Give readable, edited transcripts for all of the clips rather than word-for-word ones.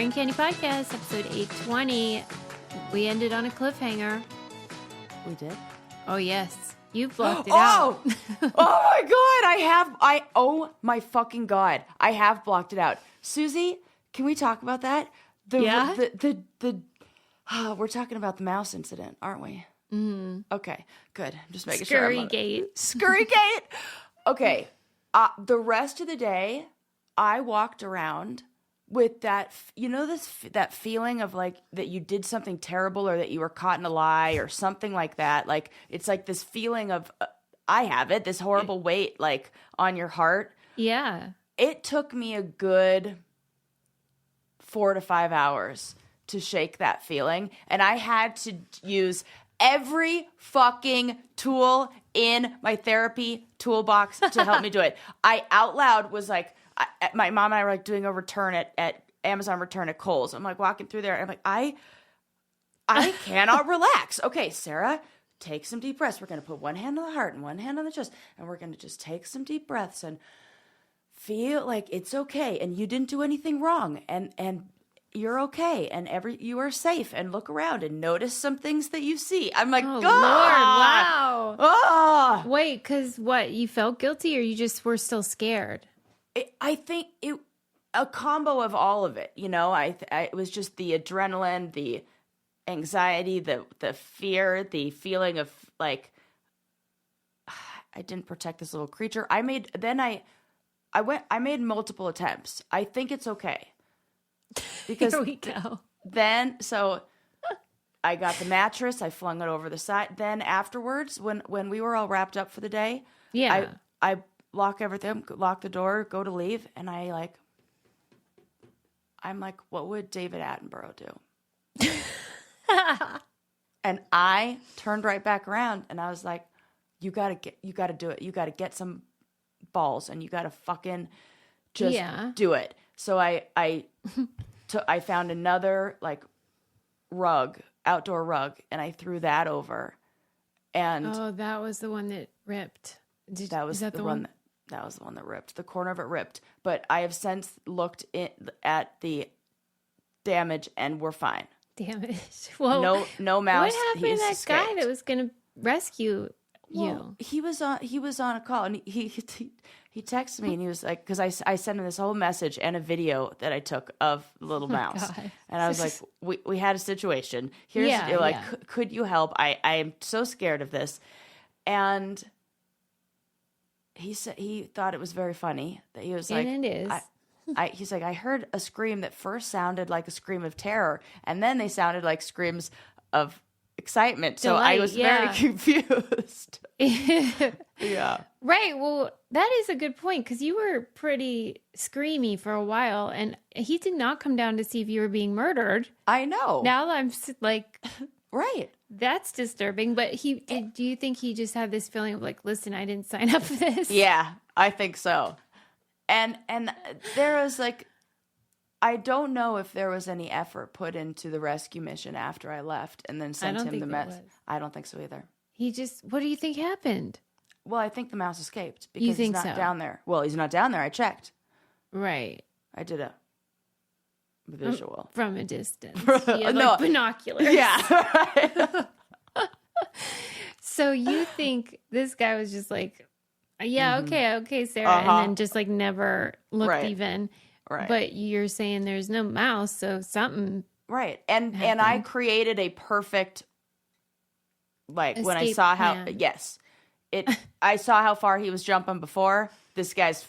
Brain Candy Podcast, episode 820. We ended on a cliffhanger. We did? Oh, yes. You blocked it out. Oh my God. Oh my fucking God. I have blocked it out. Susie, can we talk about that? Yeah? We're talking about the mouse incident, aren't we? Mm-hmm. Okay, good. I'm just making sure. Scurrygate. Scurrygate. Okay. The rest of the day, I walked around with that, that feeling of like that you did something terrible or that you were caught in a lie or something like that. Like, it's like this feeling of, I have it, this horrible weight like on your heart. Yeah. It took me a good 4 to 5 hours to shake that feeling. And I had to use every fucking tool in my therapy toolbox to help me do it. I out loud was like, my mom and I were like doing a return at Amazon return at Kohl's. I'm like walking through there and I'm like, I cannot relax. Okay, Sarah, take some deep breaths. We're going to put one hand on the heart and one hand on the chest. And we're going to just take some deep breaths and feel like it's okay. And you didn't do anything wrong. And you're okay. And you are safe. And look around and notice some things that you see. I'm like, oh, Lord, wow. Oh. Wait, because what? You felt guilty or you just were still scared? I think a combo of all of it, it was just the adrenaline, the anxiety, the fear, the feeling of like, I didn't protect this little creature. I made multiple attempts. I think it's okay. Because here we go. So I got the mattress, I flung it over the side. Then afterwards, when we were all wrapped up for the day, yeah, I lock everything, lock the door, go to leave, and I'm like, what would David Attenborough do? And I turned right back around and I was like, you gotta do it. You gotta get some balls and you gotta fucking just do it. So I found another like outdoor rug, and I threw that over. And that was the one that ripped. That was the one that ripped. The corner of it ripped. But I have since looked at the damage, and we're fine. Damage. Well, no mouse. What happened to that guy that was going to rescue you? He was on a call, and he texted me, and he was like, because I sent him this whole message and a video that I took of the little mouse, God. And I was like, we had a situation. Here's could you help? I am so scared of this, and he said he thought it was very funny that he was like, and it is. He's like, I heard a scream that first sounded like a scream of terror, and then they sounded like screams of excitement. So I was very confused. Yeah. Right. Well, that is a good point, because you were pretty screamy for a while, and he did not come down to see if you were being murdered. I know. Now I'm like, right. That's disturbing. But do you think he just had this feeling of like, listen, I didn't sign up for this? Yeah, I think so. And there was like, I don't know if there was any effort put into the rescue mission after I left and then sent him the mess. I don't think so either. What do you think happened? Well, I think the mouse escaped because he's not down there. Well, he's not down there. I checked. Right. I did a visual. From a distance. Like binoculars. Yeah. Right. So you think this guy was just like, yeah, okay, Sarah, and then just like never looked even. Right. But you're saying there's no mouse, so something. Right. And I created a perfect, like, escape when I saw plan. I saw how far he was jumping before. This guy's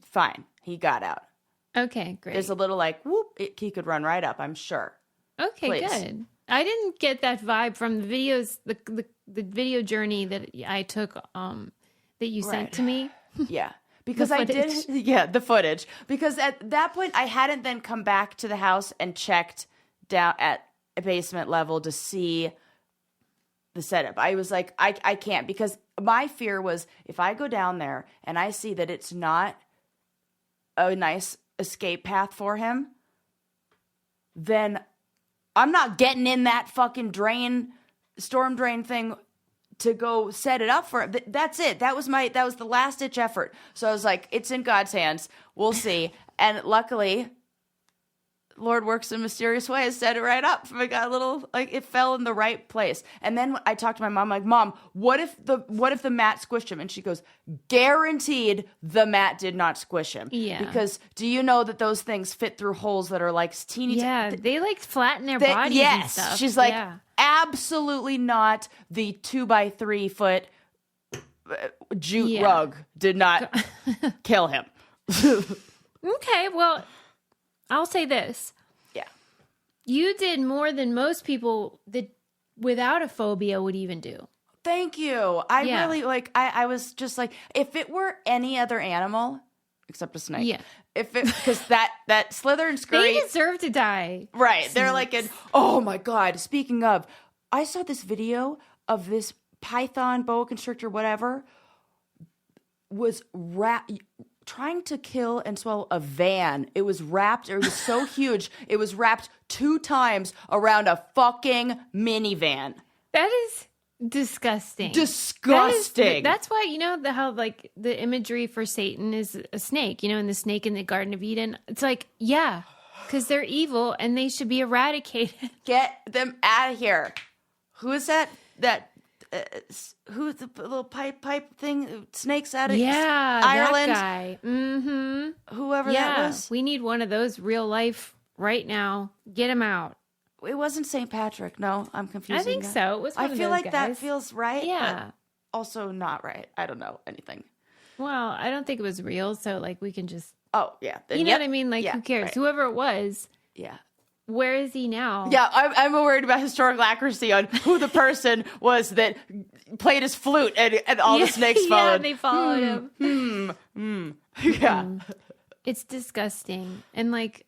fine. He got out. Okay, great. There's a little like, whoop, he could run right up, I'm sure. Okay, please. Good. I didn't get that vibe from the videos, the video journey that I took that you sent to me. Yeah. Because the footage. Because at that point, I hadn't then come back to the house and checked down at a basement level to see the setup. I was like, I can't, because my fear was if I go down there and I see that it's not a nice escape path for him, then I'm not getting in that fucking storm drain thing to go set it up for him. That's it. That was the last ditch effort. So I was like, it's in God's hands. We'll see. And luckily Lord works in mysterious ways, set it right up. I got a little, like, it fell in the right place. And then I talked to my mom, like, Mom, what if the mat squished him? And she goes, guaranteed the mat did not squish him. Yeah. Because do you know that those things fit through holes that are like teeny? Yeah, they like flatten their bodies and stuff. She's like, absolutely not. The 2x3 foot jute rug did not kill him. Okay, well, I'll say this. Yeah. You did more than most people that without a phobia would even do. Thank you. I really, like, I was just like, if it were any other animal, except a snake. Yeah. Because that slither and scurry. They deserve to die. Right. Snakes. They're like, oh my God. Speaking of, I saw this video of this python, boa constrictor, whatever, was trying to kill and swallow a van. It was wrapped, it was so huge, it was wrapped 2 times around a fucking minivan. That is disgusting. Disgusting. That's why, you know, how like the imagery for Satan is a snake, you know, and the snake in the Garden of Eden. It's like, yeah, because they're evil and they should be eradicated. Get them out of here. Who is that? Who's the little pipe thing? Snakes out of Ireland? That guy. Mm-hmm. Whoever that was. We need one of those real life right now. Get him out. It wasn't St. Patrick. No, I'm confused. I think so. It was one I of feel those like guys. that feels right. Yeah. But also not right. I don't know anything. Well, I don't think it was real. So like we can just. Oh, yeah. Then, you know what I mean? Like who cares? Right. Whoever it was. Yeah. Where is he now? Yeah, I'm worried about historical accuracy on who the person was that played his flute and all the snakes followed. Yeah, they followed him. Yeah. It's disgusting. And like,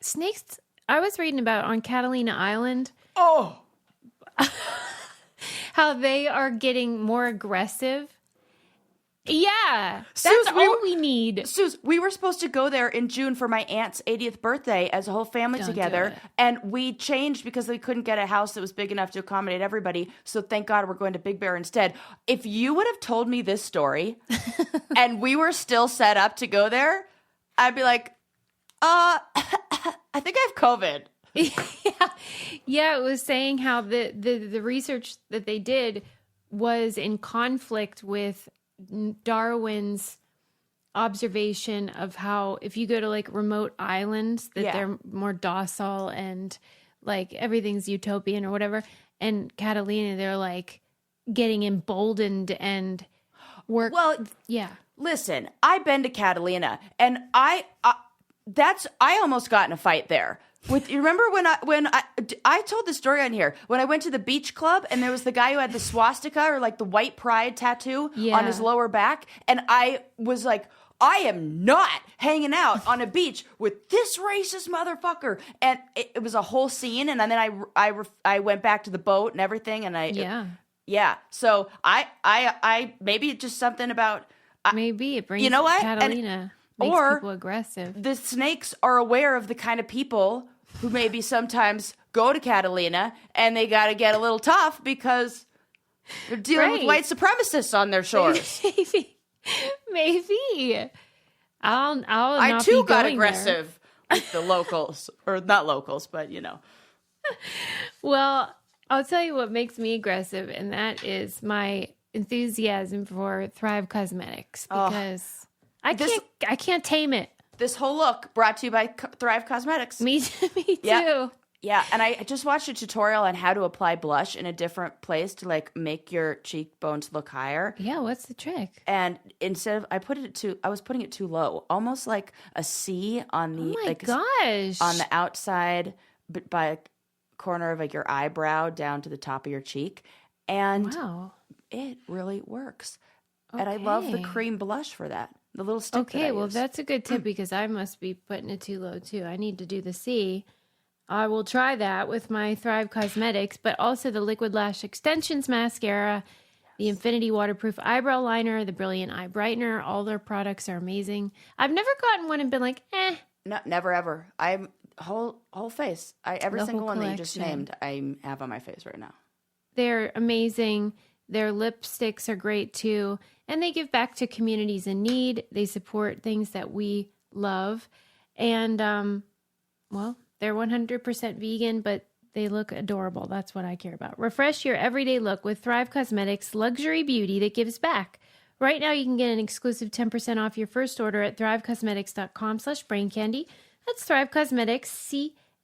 snakes, I was reading about on Catalina Island. Oh. How they are getting more aggressive. Yeah, that's all we need. Suze, we were supposed to go there in June for my aunt's 80th birthday as a whole family together. And we changed because we couldn't get a house that was big enough to accommodate everybody. So thank God we're going to Big Bear instead. If you would have told me this story and we were still set up to go there, I'd be like, I think I have COVID. Yeah, it was saying how the research that they did was in conflict with Darwin's observation of how if you go to like remote islands that they're more docile and like everything's utopian or whatever, and Catalina they're like getting emboldened and work. Well, yeah. Listen, I've been to Catalina and I almost got in a fight there. You remember when I told the story on here when I went to the beach club and there was the guy who had the swastika or like the white pride tattoo on his lower back, and I was like, I am not hanging out on a beach with this racist motherfucker, and it was a whole scene. And then I went back to the boat and everything, and So I maybe it's just something about maybe it brings Catalina. Makes people aggressive. The snakes are aware of the kind of people who maybe sometimes go to Catalina and they got to get a little tough because they're dealing with white supremacists on their shores. Maybe. I too got aggressive with the locals, or not locals, but you know. Well, I'll tell you what makes me aggressive, and that is my enthusiasm for Thrive Cosmetics because. I can't tame it. This whole look brought to you by Thrive Cosmetics. Me too. Yeah, and I just watched a tutorial on how to apply blush in a different place to like make your cheekbones look higher. Yeah, what's the trick? And instead of I was putting it too low, almost like a C on the on the outside, but by a corner of like your eyebrow down to the top of your cheek, and it really works. Okay. And I love the cream blush for that. The little stick. Okay, well, that's a good tip because I must be putting it too low too. I need to do the C. I will try that with my Thrive Cosmetics, but also the Liquid Lash Extensions Mascara, the Infinity Waterproof Eyebrow Liner, the Brilliant Eye Brightener. All their products are amazing. I've never gotten one and been like, eh. No, never ever. I'm whole face. Every single one that you just named, I have on my face right now. They're amazing. Their lipsticks are great too. And they give back to communities in need. They support things that we love. And, well, they're 100% vegan, but they look adorable. That's what I care about. Refresh your everyday look with Thrive Cosmetics luxury beauty that gives back. Right now, you can get an exclusive 10% off your first order at thrivecosmetics.com/braincandy. That's Thrive Cosmetics,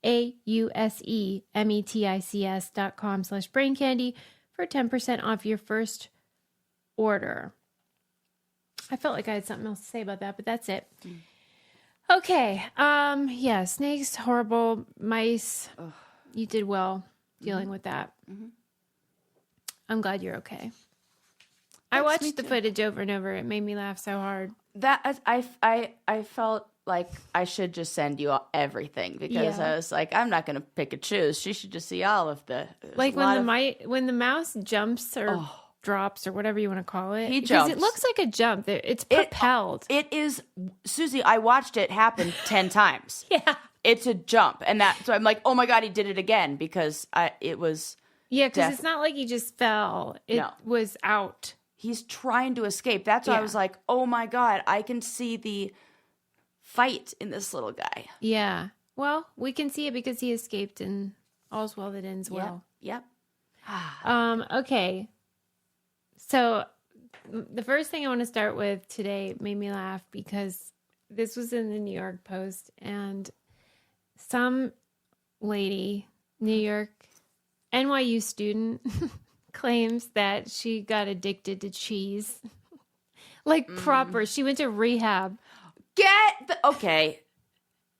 CAUSEMETICS.com/braincandy for 10% off your first order. I felt like I had something else to say about that, but that's it. Okay. Yeah, snakes, horrible. Mice. Ugh. You did well dealing with that. Mm-hmm. I'm glad you're okay. I watched the footage over and over. It made me laugh so hard. That I felt like I should just send you everything because I was like, I'm not going to pick and choose. She should just see all of the like when the mouse jumps or drops or whatever you want to call it. He jumps. Because it looks like a jump. It's propelled. It is, Susie. I watched it happen 10 times. Yeah, it's a jump, and so I'm like, oh my god, he did it again because it was. Yeah, because it's not like he just fell. It was out. He's trying to escape. That's why I was like, oh my god, I can see the fight in this little guy. Yeah. Well, we can see it because he escaped and all's well that ends well. Yep. Okay. So the first thing I want to start with today made me laugh because this was in the New York Post and some lady, New York NYU student claims that she got addicted to cheese. Like proper. She went to rehab. Okay.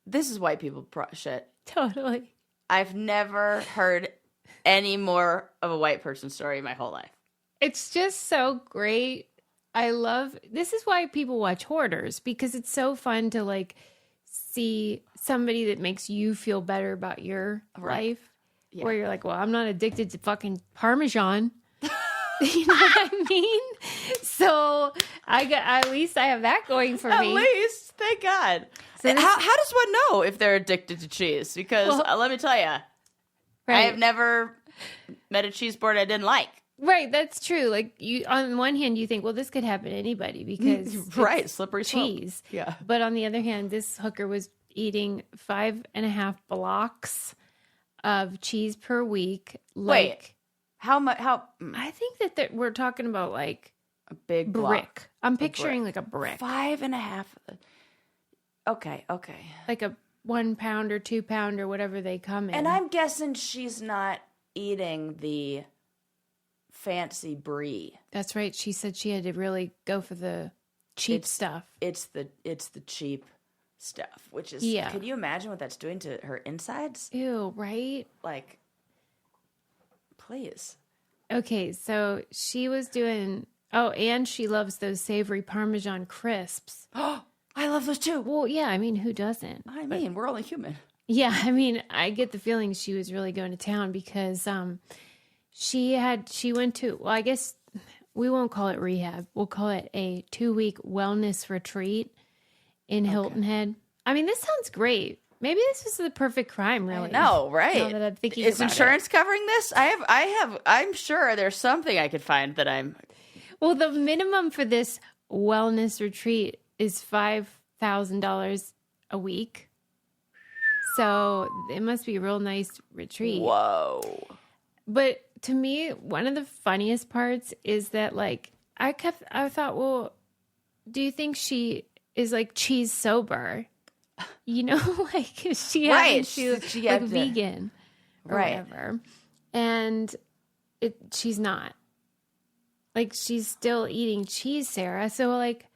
This is white people shit. Totally. I've never heard any more of a white person story in my whole life. It's just so great. This is why people watch Hoarders, because it's so fun to like see somebody that makes you feel better about your life. Yeah. Where you're like, well, I'm not addicted to fucking Parmesan. You know what I mean? So at least I have that going for me. At least, thank God. So how does one know if they're addicted to cheese? Because let me tell you, I have never met a cheese board I didn't like. Right, that's true. Like on one hand, you think, well, this could happen to anybody because slippery cheese. Slope. Yeah. But on the other hand, this hooker was eating 5.5 blocks of cheese per week. Wait, how much? I think that we're talking about like a big brick. Block. I'm picturing like a brick. 5.5. Okay. Like a 1 pound or 2 pound or whatever they come in. And I'm guessing she's not eating the fancy brie. That's right. She said she had to really go for the cheap stuff. It's the cheap stuff, which is Can you imagine what that's doing to her insides? Ew, right? Like, please. Okay, so she was doing and she loves those savory Parmesan crisps. Oh, I love those too. Well, yeah, I mean, who doesn't? We're only human. Yeah, I mean, I get the feeling she was really going to town because she went to, well, I guess we won't call it rehab. We'll call it a 2-week wellness retreat in Hilton Head. I mean, this sounds great. Maybe this is the perfect crime, really. No, right? Now that I'm thinking is insurance covering this? I'm sure there's something I could find that I'm. Well, the minimum for this wellness retreat is $5,000 a week. So it must be a real nice retreat. Whoa. But to me, one of the funniest parts is that, like, I thought, well, do you think she is like cheese sober? You know, like is she like vegan or whatever? And she's not. Like she's still eating cheese, Sarah. So like,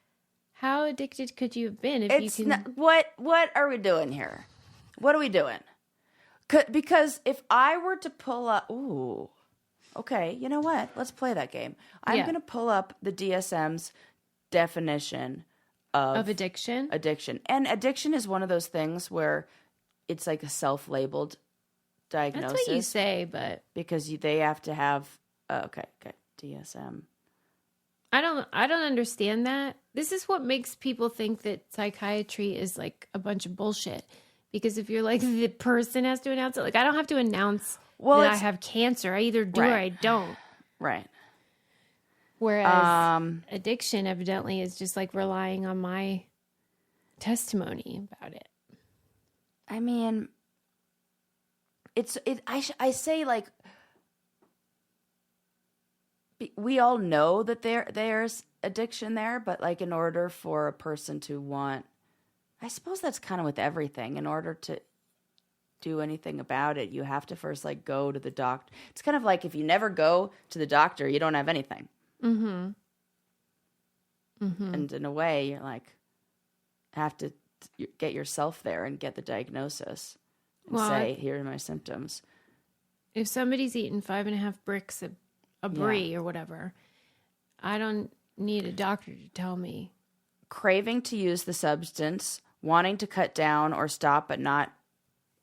how addicted could you have been if you can? What are we doing here? What are we doing? Because if I were to pull up, okay, you know what? Let's play that game. I'm going to pull up the DSM's definition of addiction. And addiction is one of those things where it's like a self-labeled diagnosis. That's what you say, but because they have to have okay, DSM. I don't understand that. This is what makes people think that psychiatry is like a bunch of bullshit. Because if you're like the person has to announce it, like I don't have to announce that I have cancer. I either do or I don't. Right. Whereas addiction evidently is just like relying on my testimony about it. I mean, I say, like, we all know that there's addiction there, but, like, in order for a person to want, I suppose that's kind of with everything. In order to do anything about it, you have to first, like, go to the doctor. It's kind of like if you never go to the doctor, you don't have anything. Mm-hmm. Mm-hmm. And in a way, you're like, have to get yourself there and get the diagnosis and say, here are my symptoms. If somebody's eating 5.5 bricks a brie or whatever, I don't need a doctor to tell me. Craving to use the substance, wanting to cut down or stop but not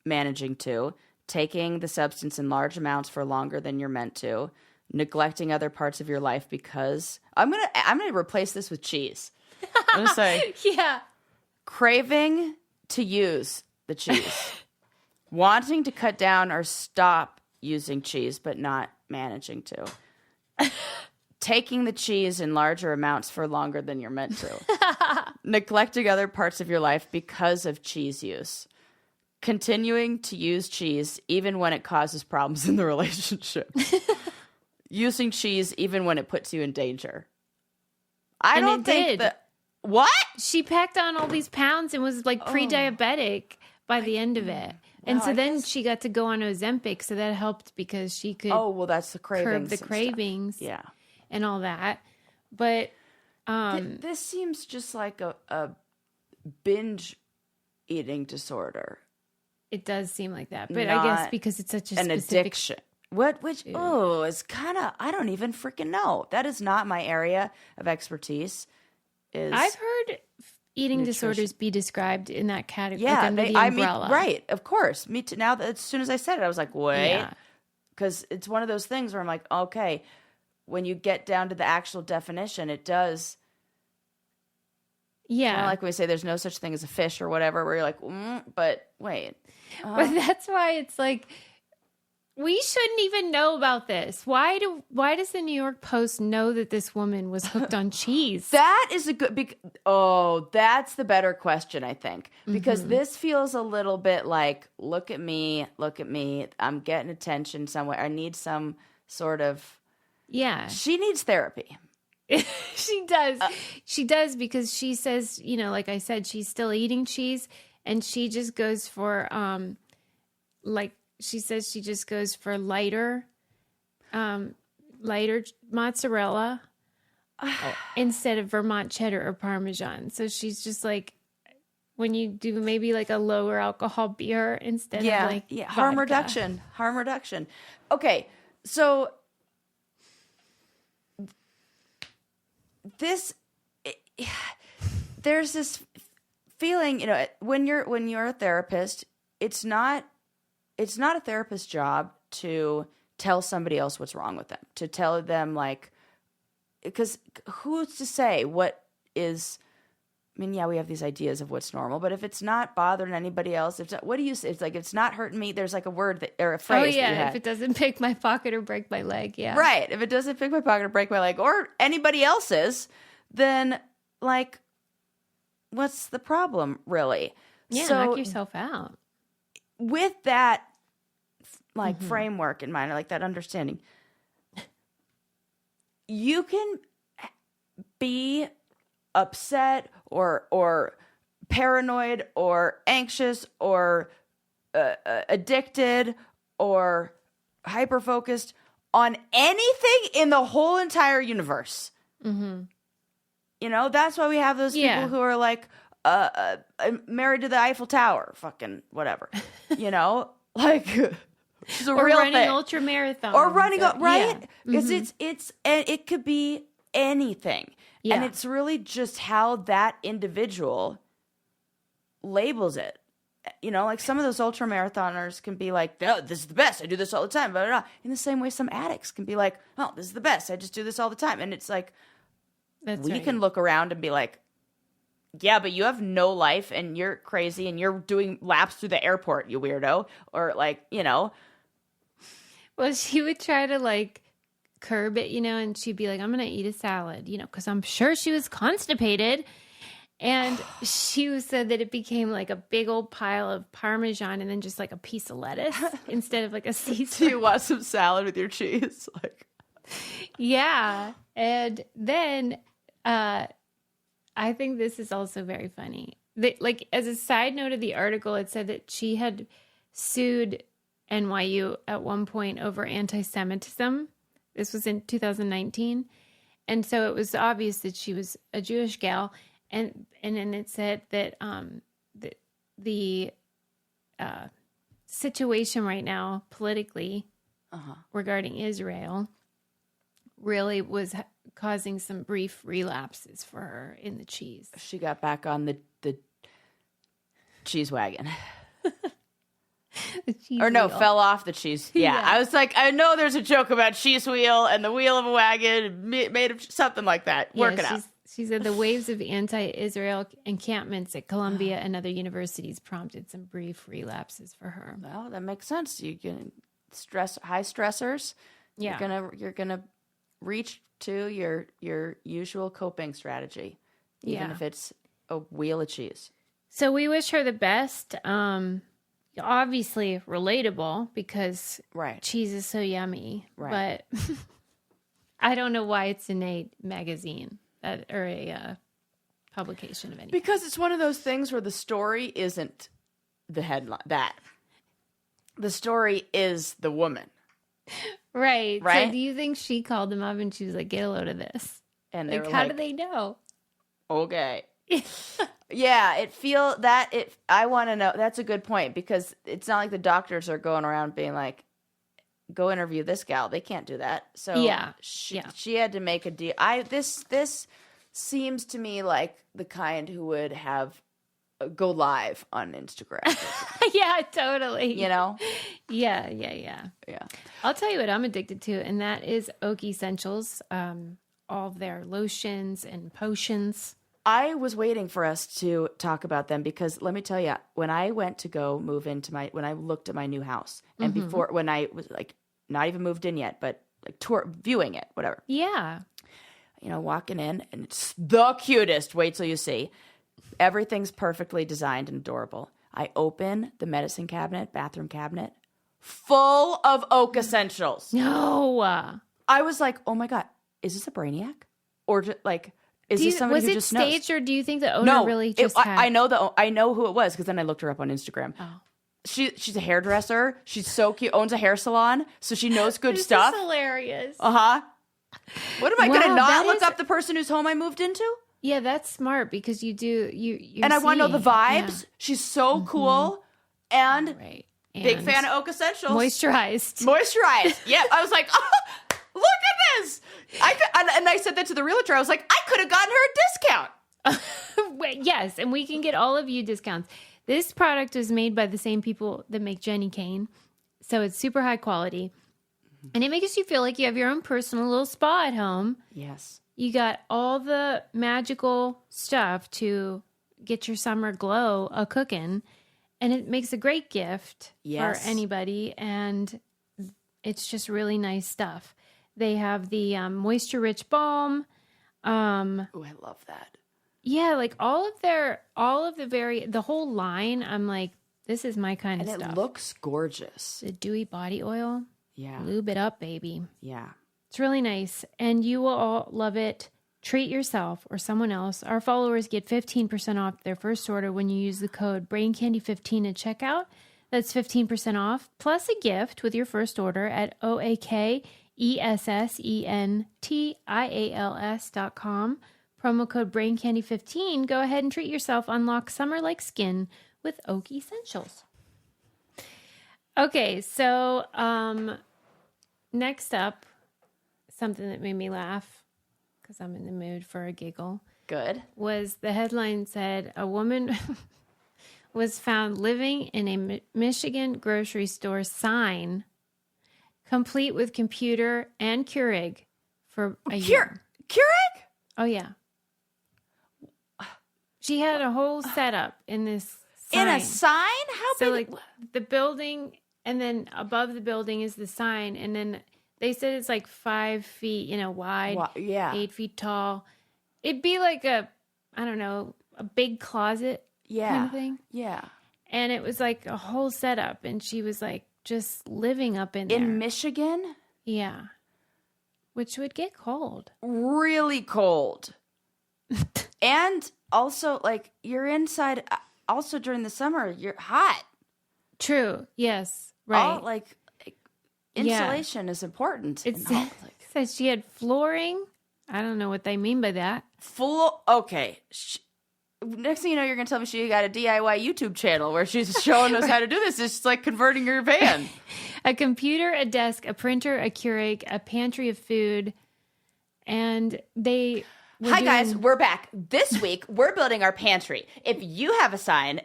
managing to, taking the substance in large amounts for longer than you're meant to, neglecting other parts of your life because I'm gonna replace this with cheese. I'm gonna say craving to use the cheese, wanting to cut down or stop using cheese but not managing to, taking the cheese in larger amounts for longer than you're meant to, neglecting other parts of your life because of cheese use, continuing to use cheese even when it causes problems in the relationship, using cheese even when it puts you in danger. I don't think that. What? She packed on all these pounds and was like pre-diabetic by the end of it. And so then she got to go on Ozempic, so that helped because she could that's the cravings. Curb the cravings. Yeah. And all that. But this seems just like a binge eating disorder. It does seem like that. But I guess because it's such a an specific addiction. It's kind of, I don't even freaking know. That is not my area of expertise. I've heard eating disorders be described in that category, like under the umbrella. Right, of course. Me too. Now, as soon as I said it, I was like, wait. Because it's one of those things where I'm like, okay, when you get down to the actual definition, it does. Yeah. Kind of like we say there's no such thing as a fish or whatever, where you're like, but wait. But that's why it's like, we shouldn't even know about this. Why does the New York Post know that this woman was hooked on cheese? That is a good. That's the better question, I think, because this feels a little bit like, look at me. I'm getting attention somewhere. I need some sort of. Yeah, she needs therapy. She does. She does, because she says, like I said, she's still eating cheese, and she just goes for she says she just goes for lighter mozzarella instead of Vermont cheddar or Parmesan. So she's just like, when you do maybe like a lower alcohol beer instead of like vodka. Harm reduction. Okay, so there's this feeling, when you're a therapist, it's not a therapist's job to tell somebody else what's wrong with them, to tell them, like, because who's to say what is, we have these ideas of what's normal, but if it's not bothering anybody else, what do you say? It's like, it's not hurting me. There's like a word or a phrase. Oh, yeah. If it doesn't pick my pocket or break my leg. Yeah. Right. If it doesn't pick my pocket or break my leg or anybody else's, then, like, what's the problem, really? Yeah. So, knock yourself out. With that, like, framework in mind, or like that understanding, you can be upset or paranoid or anxious or addicted or hyper-focused on anything in the whole entire universe. Mm-hmm. That's why we have those people who are like, married to the Eiffel Tower, fucking whatever, like, she's a real running thing. Ultra marathon, or running, right? Because it could be anything, and it's really just how that individual labels it. Like some of those ultra marathoners can be like, "Oh, this is the best. I do this all the time." Blah, blah, blah. In the same way, some addicts can be like, "Oh, this is the best. I just do this all the time." And it's like, we can look around and be like, yeah, but you have no life and you're crazy and you're doing laps through the airport, you weirdo. Or like, Well, she would try to like curb it, and she'd be like, I'm going to eat a salad, because I'm sure she was constipated. And she said that it became like a big old pile of Parmesan and then just like a piece of lettuce instead of like a Caesar. Do you want some salad with your cheese? Like, yeah. And then I think this is also very funny. Like, as a side note of the article, it said that she had sued NYU at one point over anti-Semitism. This was in 2019. And so it was obvious that she was a Jewish gal. And then it said that the situation right now politically regarding Israel really was causing some brief relapses for her in the cheese. She got back on the cheese wagon. Or no, wheel. Fell off the cheese. Yeah. I was like, I know there's a joke about cheese wheel and the wheel of a wagon made of something like that. Work it out. She said the waves of anti-Israel encampments at Columbia and other universities prompted some brief relapses for her. Well, that makes sense. You can high stressors. Yeah. You're gonna reach to your usual coping strategy, even if it's a wheel of cheese. So we wish her the best. Obviously relatable because cheese is so yummy. Right. But I don't know why it's in a magazine. Or a publication of any kind. Because it's one of those things where the story isn't the headline. The story is the woman. Right. So do you think she called them up and she was like, get a load of this? And they how do they know? Okay. Yeah, I want to know. That's a good point because it's not like the doctors are going around being like, go interview this gal. They can't do that. So she had to make a deal. This seems to me like the kind who would have go live on Instagram. Yeah, totally. You know? Yeah. I'll tell you what I'm addicted to, and that is Oak Essentials. All of their lotions and potions. I was waiting for us to talk about them because let me tell you, when I went to go move into when I looked at my new house and before, when I was like not even moved in yet, but like viewing it, whatever. Yeah. You know, walking in and it's the cutest. Wait till you see. Everything's perfectly designed and adorable. I open the medicine cabinet, bathroom cabinet, full of Oak Essentials. No. I was like, oh my God, is this a brainiac? Or just like... Is this somebody who just knows? Was it staged, or do you think the owner really just had... I know who it was because then I looked her up on Instagram. Oh. She's a hairdresser. She's so cute. Owns a hair salon, so she knows good stuff. This is hilarious. What am I going to not look up the person whose home I moved into? Yeah, that's smart because you do and I want to know the vibes. Yeah. She's so cool and big fan of Oak Essentials. Moisturized. Yeah, I was like, oh, look at this. And I said that to the realtor. I was like, I could have gotten her a discount. Yes, and we can get all of you discounts. This product was made by the same people that make Jenny Kane, so it's super high quality. And it makes you feel like you have your own personal little spa at home. Yes. You got all the magical stuff to get your summer glow a-cooking, and it makes a great gift for anybody, and it's just really nice stuff. They have the moisture-rich balm. Oh, I love that. Yeah, like the whole line, I'm like, this is my kind of stuff. And it looks gorgeous. The dewy body oil. Yeah. Lube it up, baby. Yeah. It's really nice, and you will all love it. Treat yourself or someone else. Our followers get 15% off their first order when you use the code BrainCandy15 at checkout. That's 15% off, plus a gift with your first order at OAKESSENTIALS.com. Promo code BrainCandy15. Go ahead and treat yourself. Unlock summer-like skin with Oak Essentials. Okay, so next up, something that made me laugh because I'm in the mood for a giggle. Good. Was the headline said a woman was found living in a Michigan grocery store sign complete with computer and Keurig for a year. Keurig? Oh, yeah. She had a whole setup in this sign. In a sign? How big? So, like, the building, and then above the building is the sign, and then they said it's like 5 feet, wide, 8 feet tall. It'd be like a a big closet kind of thing. Yeah. And it was like a whole setup. And she was like just living up in there. In Michigan? Yeah. Which would get cold. Really cold. And also, like, you're inside. Also, during the summer, you're hot. True. Yes. Right. Like insulation is important. It says she had flooring. I don't know what they mean by that. Okay. Next thing you know, you're going to tell me she got a DIY YouTube channel where she's showing us how to do this. It's just like converting your van. A computer, a desk, a printer, a Keurig, a pantry of food. And they... Hi, guys. We're back. This week, we're building our pantry. If you have a sign...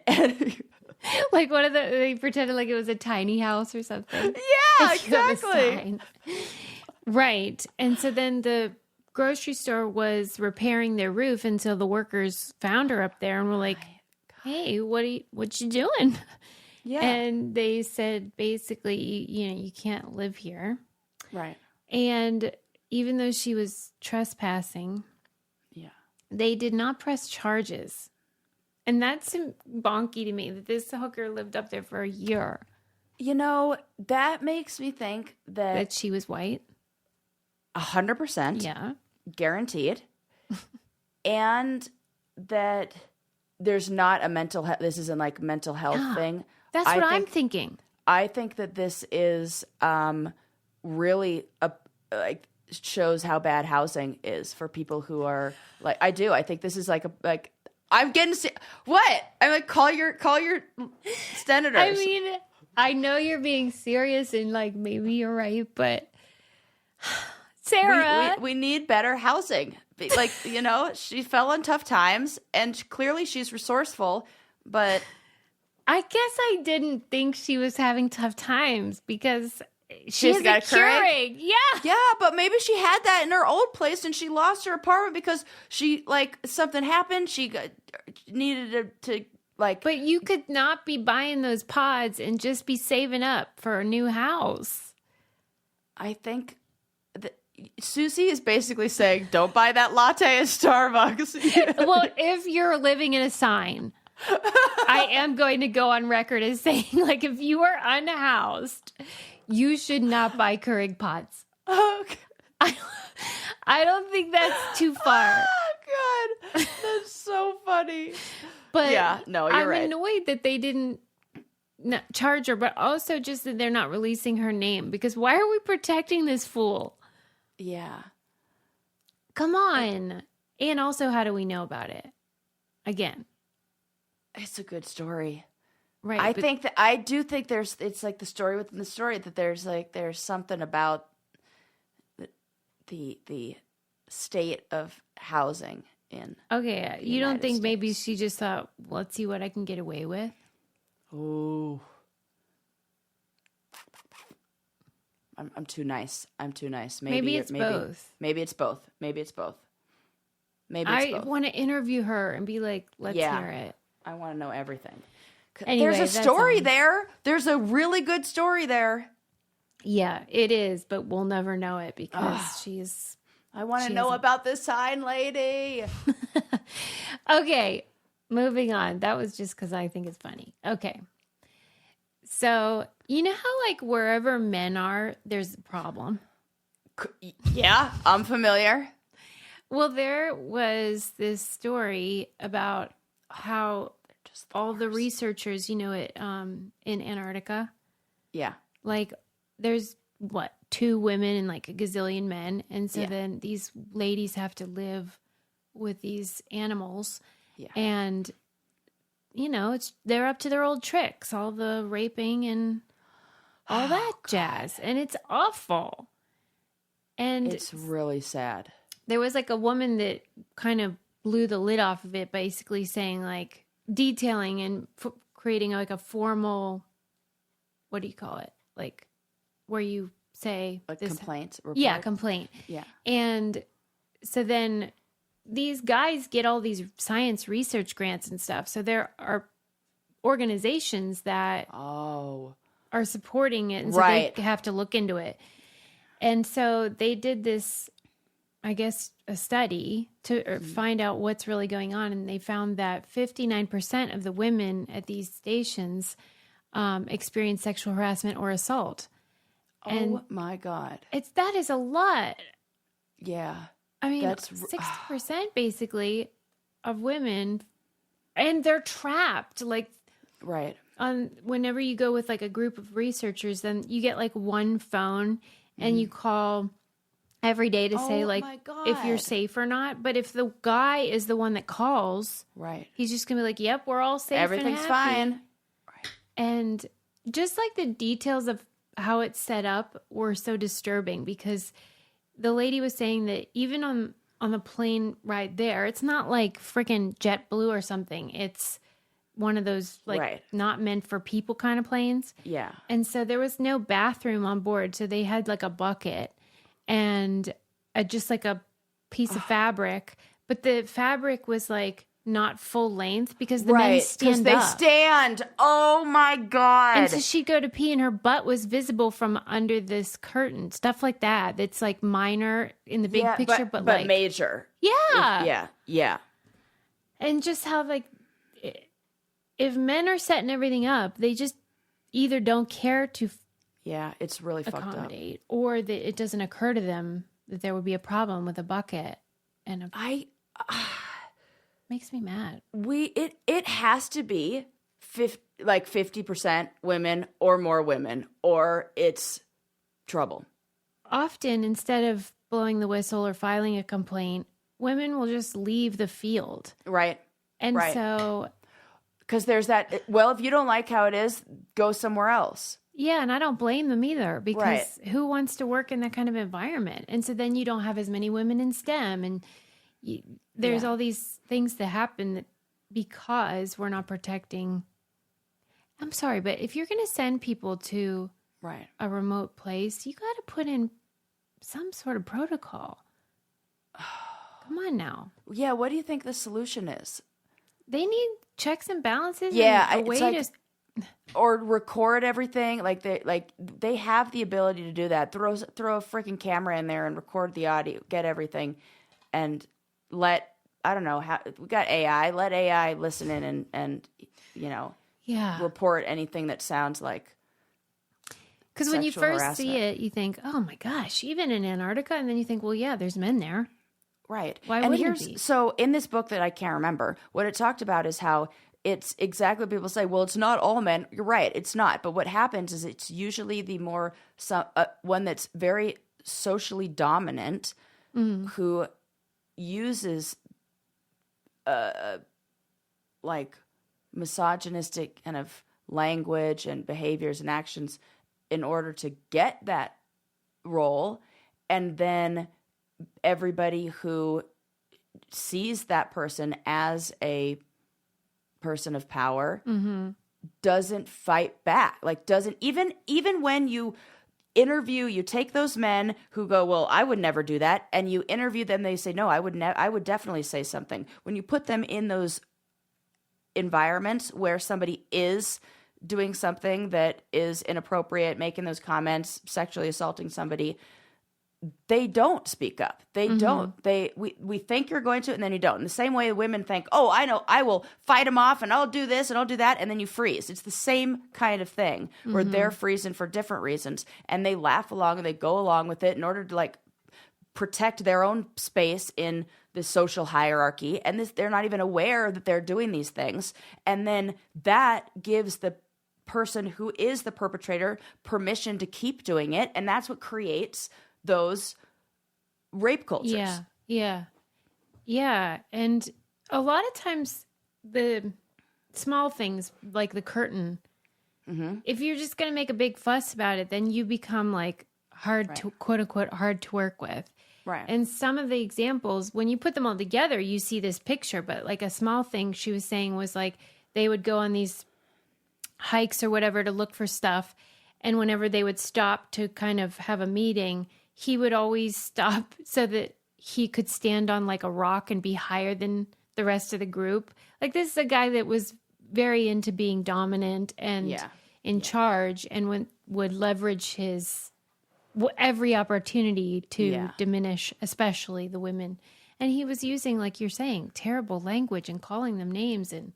Like they pretended like it was a tiny house or something. Yeah, exactly. Right. And so then the grocery store was repairing their roof until the workers found her up there and were like, hey, what you doing? Yeah. And they said, basically, you can't live here. Right. And even though she was trespassing, they did not press charges. And that's bonky to me that this hooker lived up there for a year. That makes me think that she was white. 100%. Yeah. Guaranteed. And that there's not a mental health. This isn't like mental health thing. That's what I'm thinking. I think that this is really shows how bad housing is for people who are like, I think this is I'm getting what? I'm like, call your senators. I mean, I know you're being serious and like maybe you're right, but Sarah, we need better housing. Like, she fell on tough times and clearly she's resourceful, but I guess I didn't think she was having tough times because she's got a Keurig. Yeah, but maybe she had that in her old place and she lost her apartment because something happened. She needed to But you could not be buying those pods and just be saving up for a new house. I think Susie is basically saying, don't buy that latte at Starbucks. Well, if you're living in a sign, I am going to go on record as saying, like, if you are unhoused, you should not buy Keurig pods. Okay. I don't think that's too far. Oh, God. That's so funny. But yeah, no, you're right. I'm annoyed that they didn't charge her, but also just that they're not releasing her name. Because why are we protecting this fool? Yeah. Come on. And also, how do we know about it? Again. It's a good story. Right. I do think it's like the story within the story that there's something about the state of housing in. Okay. You don't think maybe she just thought, let's see what I can get away with? Oh. I'm too nice. Maybe it's both. Maybe it's both. I want to interview her and be like, let's hear it. I want to know everything. Anyway, there's a story there. There's a really good story there. Yeah, it is, but we'll never know it because I want to know about this sign lady. Okay, moving on. That was just because I think it's funny. Okay. So, you know how like wherever men are, there's a problem? Yeah, I'm familiar. Well, there was this story about how all the researchers, in Antarctica. Yeah. Like there's 2 women and like a gazillion men. And so then these ladies have to live with these animals. Yeah. And, they're up to their old tricks, all the raping and all that jazz. And it's awful. And it's really sad. There was like a woman that kind of blew the lid off of it, basically saying like detailing and creating like a formal, what do you call it? Like where you say a complaint. Report? Yeah, complaint. Yeah. And so then these guys get all these science research grants and stuff. So there are organizations that are supporting it. And so they have to look into it. And so they did this I guess, a study to find out what's really going on. And they found that 59% of the women at these stations experience sexual harassment or assault. Oh my God. That is a lot. Yeah. I mean, that's 60% basically of women, and they're trapped. Like, right. Whenever you go with like a group of researchers, then you get like one phone and you call every day to say like if you're safe or not. But if the guy is the one that calls, right, he's just gonna be like, "Yep, we're all safe. Everything's fine." Right. And just like the details of how it's set up were so disturbing, because the lady was saying that even on the plane ride there, it's not like freaking JetBlue or something. It's one of those like not meant for people kind of planes. Yeah. And so there was no bathroom on board. So they had like a bucket and just like a piece of fabric. But the fabric was like not full length because the men stand up. Because they stand. Oh my God. And so she'd go to pee and her butt was visible from under this curtain. Stuff like that. It's like minor in the big picture, but like major. Yeah. Yeah. And just how like, if men are setting everything up, they just either don't care to it's really accommodate, fucked up. Or that it doesn't occur to them that there would be a problem with a bucket. And makes me mad. It has to be 50% women or more women, or it's trouble. Often, instead of blowing the whistle or filing a complaint, women will just leave the field. Right. And so... Because there's that, well, if you don't like how it is, go somewhere else. Yeah, and I don't blame them either, because who wants to work in that kind of environment? And so then you don't have as many women in STEM, and there's all these things that happen because we're not protecting. I'm sorry, but if you're going to send people to a remote place, you got to put in some sort of protocol. Come on now. Yeah, what do you think the solution is? They need checks and balances. Yeah, and a way to or record everything. Like they have the ability to do that. Throw a freaking camera in there and record the audio, get everything, and let we got AI. Let AI listen in and report anything that sounds like. Because when you first see it, you think, "Oh my gosh!" Even in Antarctica, and then you think, "Well, yeah, there's men there." Right. Why wouldn't it be? So in this book that I can't remember, what it talked about is how it's exactly what people say. Well, it's not all men. You're right. It's not. But what happens is it's usually the more one that's very socially dominant who uses like misogynistic kind of language and behaviors and actions in order to get that role. And then everybody who sees that person as a person of power doesn't fight back. Like doesn't even when you interview, you take those men who go, well, I would never do that, and you interview them, they say, no, I would definitely say something. When you put them in those environments where somebody is doing something that is inappropriate, making those comments, sexually assaulting somebody, they don't speak up. They don't. We think you're going to, and then you don't. In the same way women think, oh, I know, I will fight them off, and I'll do this, and I'll do that, and then you freeze. It's the same kind of thing where they're freezing for different reasons, and they laugh along and they go along with it in order to like protect their own space in the social hierarchy, and they're not even aware that they're doing these things, and then that gives the person who is the perpetrator permission to keep doing it, and that's what creates those rape cultures. Yeah. And a lot of times the small things like the curtain, if you're just going to make a big fuss about it, then you become like hard to, quote unquote, hard to work with. Right. And some of the examples, when you put them all together, you see this picture, but like a small thing she was saying was like they would go on these hikes or whatever to look for stuff. And whenever they would stop to kind of have a meeting, he would always stop so that he could stand on like a rock and be higher than the rest of the group. Like this is a guy that was very into being dominant and in charge, and would leverage his every opportunity to diminish, especially the women. And he was using, like you're saying, terrible language and calling them names. And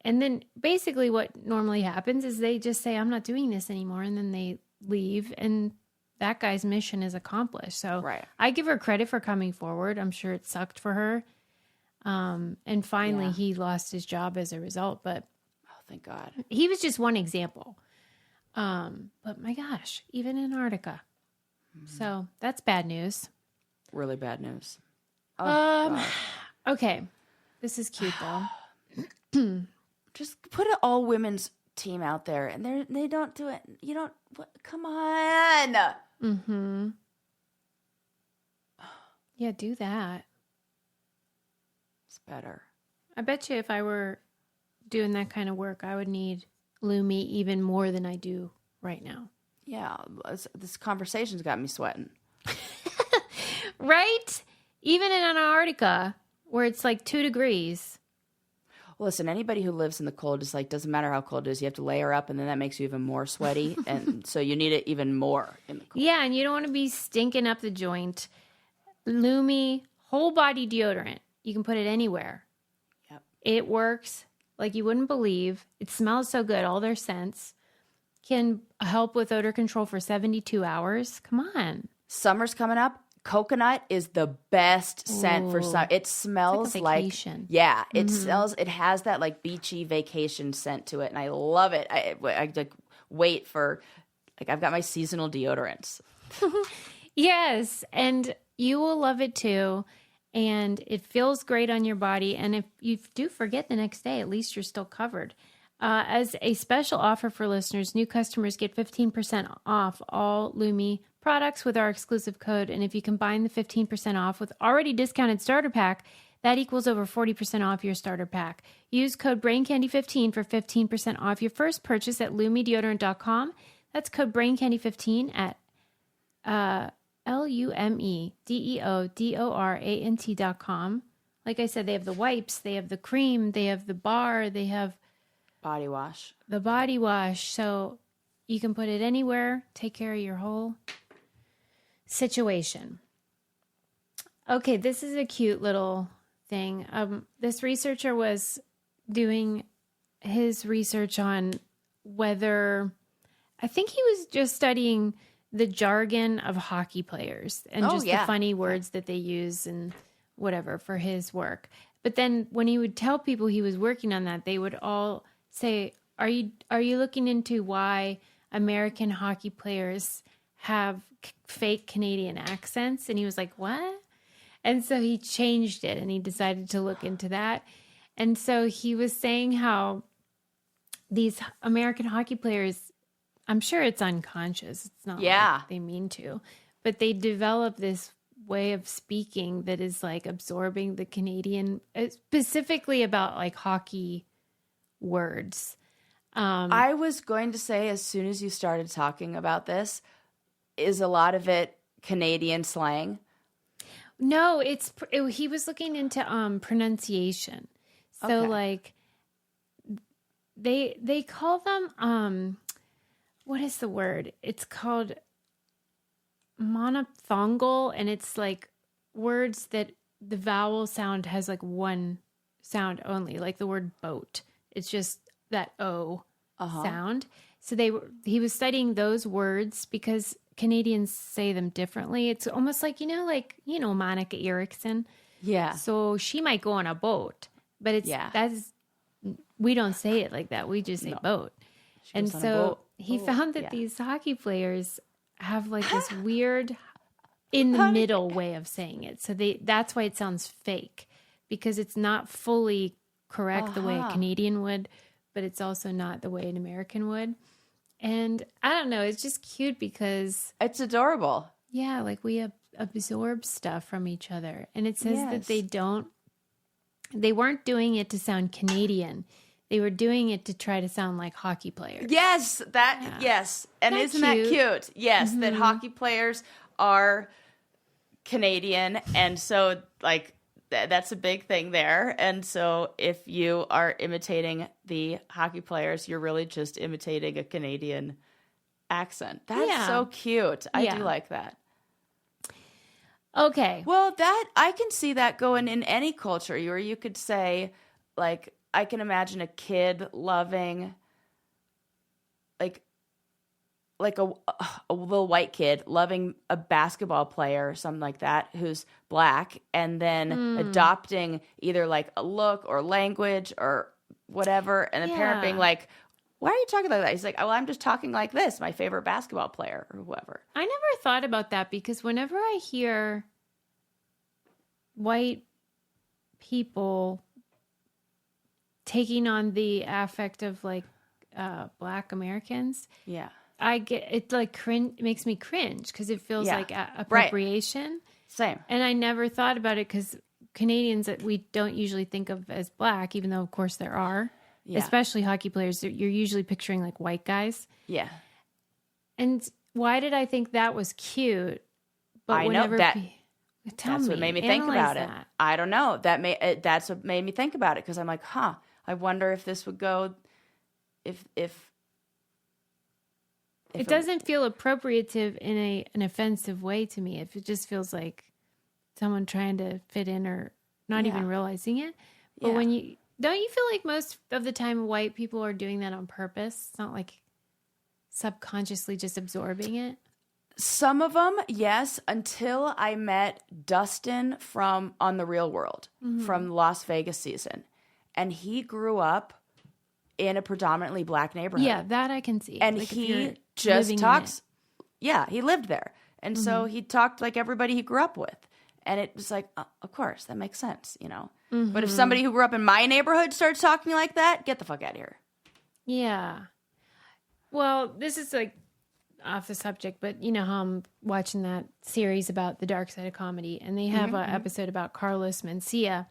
then basically what normally happens is they just say, I'm not doing this anymore. And then they leave and that guy's mission is accomplished. So I give her credit for coming forward. I'm sure it sucked for her. And finally he lost his job as a result, but thank God. He was just one example. But my gosh, even Antarctica. So that's bad news. Really bad news. Okay. This is cute though. Just put an all women's team out there and they don't do it. You don't, come on. Mm-hmm. Yeah, do that. It's better. I bet you if I were doing that kind of work, I would need Lumi even more than I do right now. Yeah, this conversation's got me sweating. Right? Even in Antarctica, where it's like 2 degrees. Well, listen, anybody who lives in the cold is like, doesn't matter how cold it is, you have to layer up, and then that makes you even more sweaty, and so you need it even more in the cold. Yeah, and you don't want to be stinking up the joint. Lumi, whole body deodorant. You can put it anywhere. Yep. It works like you wouldn't believe. It smells so good, all their scents. Can help with odor control for 72 hours. Come on. Summer's coming up. Coconut is the best scent for summer. It smells like it smells. It has that like beachy vacation scent to it, and I love it. I like wait for I've got my seasonal deodorants. Yes, and you will love it too. And it feels great on your body. And if you do forget the next day, at least you're still covered. As a special offer for listeners, new customers get 15% off all Lumi products with our exclusive code. And if you combine the 15% off with already discounted starter pack, that equals over 40% off your starter pack. Use code BRAINCANDY15 for 15% off your first purchase at LumiDeodorant.com. That's code BRAINCANDY15 at LumiDeodorant.com. Like I said, they have the wipes, they have the cream, they have the bar, they have body wash. The body wash. So you can put it anywhere, take care of your whole situation. Okay, this is a cute little thing. This researcher was doing his research on whether, I think he was just studying the jargon of hockey players and the funny words that they use and whatever for his work. But then when he would tell people he was working on that, they would all say, are you looking into why American hockey players have fake Canadian accents? And he was like, what? And so he changed it and he decided to look into that. And so he was saying how these American hockey players, I'm sure it's unconscious. It's not like they mean to, but they develop this way of speaking that is like absorbing the Canadian, specifically about like hockey words. I was going to say, as soon as you started talking about this, is a lot of it Canadian slang? No, he was looking into pronunciation. So like they call them what is the word? It's called monophthongal, and it's like words that the vowel sound has like one sound only, like the word boat. It's just that O sound. So he was studying those words because Canadians say them differently. It's almost like, Monica Erickson. Yeah. So she might go on a boat, but we don't say it like that. We just say boat. And so he found that these hockey players have like this weird in the middle way of saying it. So that's why it sounds fake, because it's not fully correct the way a Canadian would, but it's also not the way an American would. And I don't know, it's just cute because it's adorable. Yeah, like we absorb stuff from each other. And it says that they weren't doing it to sound Canadian. They were doing it to try to sound like hockey players. Yes, yes. And isn't that cute? Yes, that hockey players are Canadian, and so like that's a big thing there. And so if you are imitating the hockey players, you're really just imitating a Canadian accent. That's so cute. I do like that. Okay. Well, that I can see that going in any culture where you could say, like, I can imagine a kid loving, like a little white kid loving a basketball player or something like that who's black, and then adopting either like a look or language or whatever, and the parent being like, why are you talking like that? He's like, oh, I'm just talking like this, my favorite basketball player or whoever. I never thought about that, because whenever I hear white people taking on the affect of like black Americans, I get it, like cringe, it makes me cringe because it feels like appropriation. Right. Same. And I never thought about it because Canadians that we don't usually think of as black, even though of course there are, especially hockey players. You're usually picturing like white guys. Yeah. And why did I think that was cute? But I know that. That's what made me think about it. I don't know. That's what made me think about it, because I'm like, I wonder if this would go, if it doesn't feel appropriative in an offensive way to me. If it just feels like someone trying to fit in or not even realizing it. But when don't you feel like most of the time white people are doing that on purpose? It's not like subconsciously just absorbing it. Some of them, yes, until I met Dustin from On the Real World from Las Vegas season. And he grew up in a predominantly black neighborhood. Yeah, that I can see. And like he just talks. Yeah, he lived there. And so he talked like everybody he grew up with. And it was like, oh, of course, that makes sense, you know. But if somebody who grew up in my neighborhood starts talking like that, get the fuck out of here. Yeah. Well, this is like off the subject, but you know how I'm watching that series about the dark side of comedy, and they have an episode about Carlos Mencia.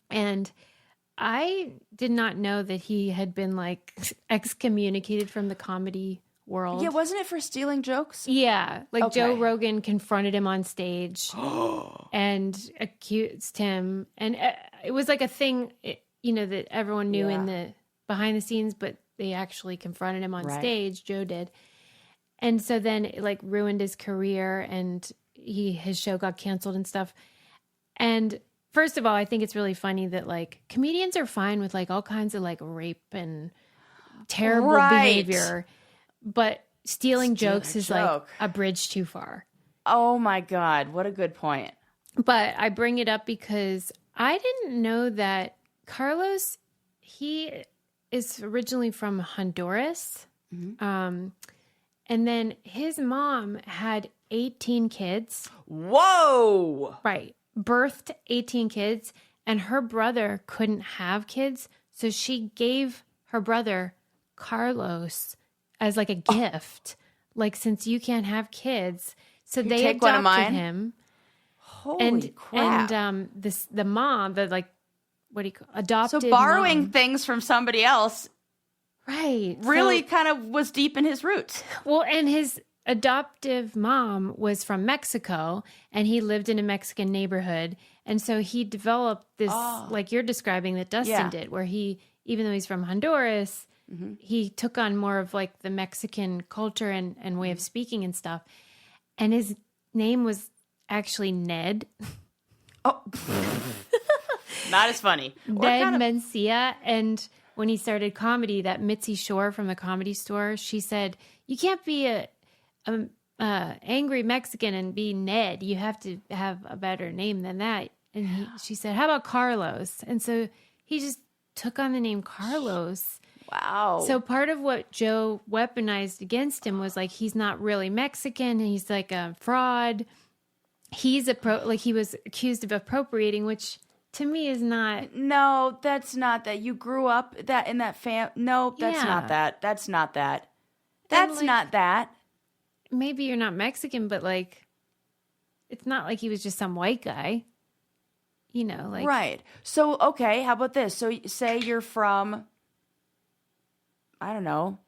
And I did not know that he had been like excommunicated from the comedy world. Yeah, wasn't it for stealing jokes? Yeah, like Joe Rogan confronted him on stage and accused him, and it was like a thing, you know, that everyone knew in the behind the scenes, but they actually confronted him on stage. Joe did, and so then it like ruined his career, and his show got canceled and stuff. And first of all, I think it's really funny that like comedians are fine with like all kinds of like rape and terrible behavior. But stealing jokes is like a bridge too far. Oh my God. What a good point. But I bring it up because I didn't know that Carlos, he is originally from Honduras. And then his mom had 18 kids. Whoa. Right. Birthed 18 kids. And her brother couldn't have kids. So she gave her brother Carlos as like a gift, like since you can't have kids, so they adopted him. Holy crap! And the mom, the like, what do you call adopted? So borrowing things from somebody else, right? Really kind of was deep in his roots. Well, and his adoptive mom was from Mexico, and he lived in a Mexican neighborhood, and so he developed this, like you're describing, that Dustin did, where he, even though he's from Honduras. He took on more of like the Mexican culture and way of speaking and stuff. And his name was actually Ned. Oh, not as funny. Ned Mencia. And when he started comedy, that Mitzi Shore from the Comedy Store, she said, you can't be a angry Mexican and be Ned. You have to have a better name than that. And she said, how about Carlos? And so he just took on the name Carlos. Wow. So part of what Joe weaponized against him was like, he's not really Mexican. He's like a fraud. He's he was accused of appropriating, which to me is not. No, that's not that. You grew up in that No, that's not that. That's not that. That's like, not that. Maybe you're not Mexican, but like, it's not like he was just some white guy. You know, like. Right. So, okay, how about this? So say you're from, I don't know,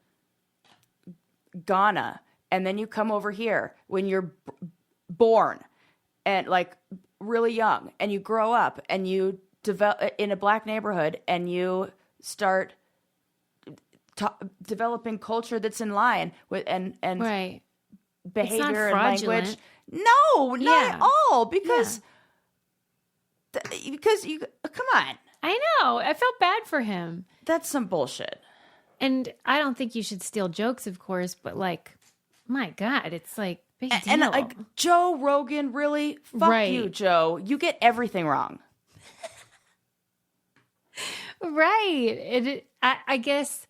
Ghana, and then you come over here when you're born and like really young, and you grow up and you develop in a black neighborhood, and you start developing culture that's in line with and right. behavior and language. No, not at all. Because you come on. I know. I felt bad for him. That's some bullshit. And I don't think you should steal jokes, of course, but like, my God, it's like big deal. And like Joe Rogan, really? Fuck you, Joe. You get everything wrong. Right. I guess,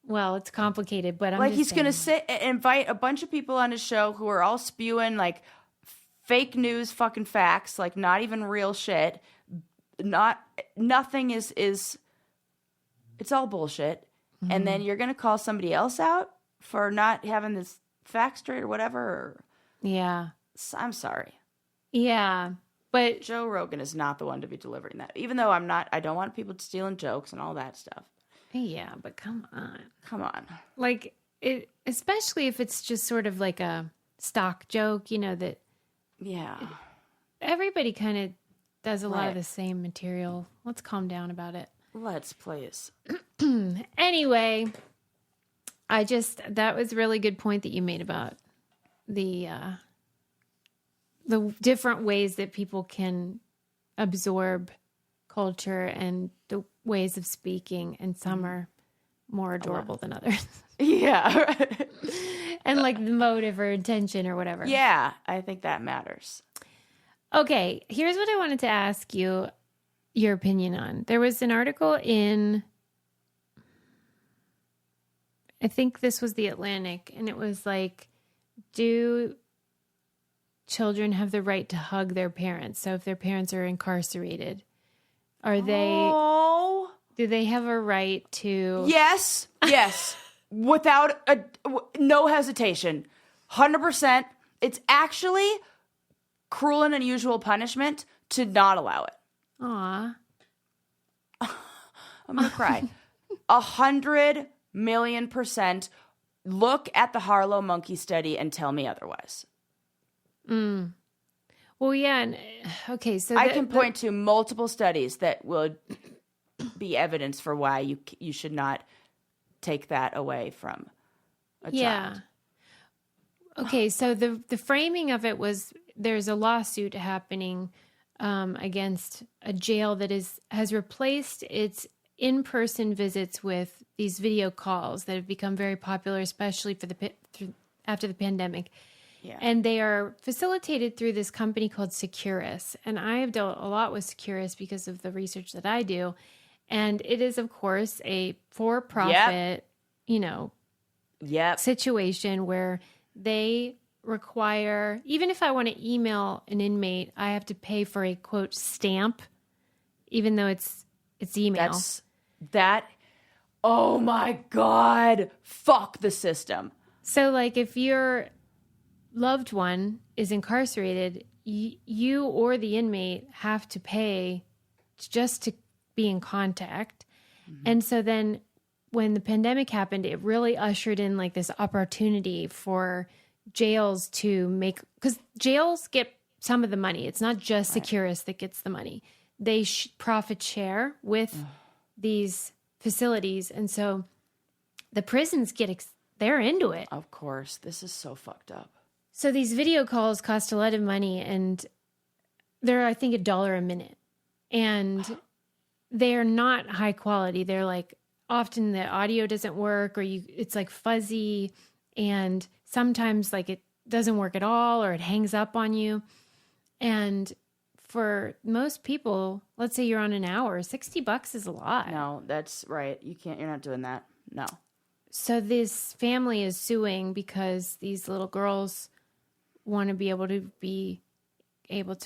well, it's complicated, but I'm like, just he's going to invite a bunch of people on his show who are all spewing like fake news fucking facts, like not even real shit. Nothing is it's all bullshit. Mm-hmm. And then you're going to call somebody else out for not having this fact straight or whatever. Yeah. I'm sorry. Yeah. But Joe Rogan is not the one to be delivering that. Even though I don't want people stealing jokes and all that stuff. Yeah, but come on. Come on. Like, especially if it's just sort of like a stock joke, that. Yeah. Everybody kind of does a lot of the same material. Let's calm down about it. Let's, please. Anyway, that was a really good point that you made about the different ways that people can absorb culture and the ways of speaking, and some are more adorable than others. Yeah. And like the motive or intention or whatever. Yeah, I think that matters. Okay, here's what I wanted to ask you your opinion on. There was an article in, I think this was The Atlantic, and it was like, do children have the right to hug their parents? So if their parents are incarcerated, do they have a right to? Yes. Without no hesitation. 100%. It's actually cruel and unusual punishment to not allow it. Aw. I'm going to cry. 100,000,000%. Look at the Harlow monkey study and tell me otherwise. Well, yeah. And, okay, so I can point to multiple studies that would be evidence for why you should not take that away from a child. Okay, so the framing of it was there's a lawsuit happening against a jail that has replaced its in-person visits with these video calls that have become very popular, especially after the pandemic. Yeah. And they are facilitated through this company called Securus. And I have dealt a lot with Securus because of the research that I do. And it is, of course, a for-profit, situation where they require, even if I want to email an inmate, I have to pay for a, quote, stamp, even though it's email. Oh my God, fuck the system. So, like, if your loved one is incarcerated, you or the inmate have to pay just to be in contact. Mm-hmm. And so then when the pandemic happened, it really ushered in like this opportunity for jails to make, because jails get some of the money. It's not just Securus that gets the money. They profit share with these facilities. And so the prisons they're into it. Of course. This is so fucked up. So these video calls cost a lot of money, and they're, I think, $1 a minute. And they're not high quality. They're like, often the audio doesn't work, or it's like fuzzy, and sometimes like it doesn't work at all, or it hangs up on you. And for most people, let's say you're on an hour, $60 is a lot. No, that's right. You're not doing that. No. So this family is suing because these little girls want to be able to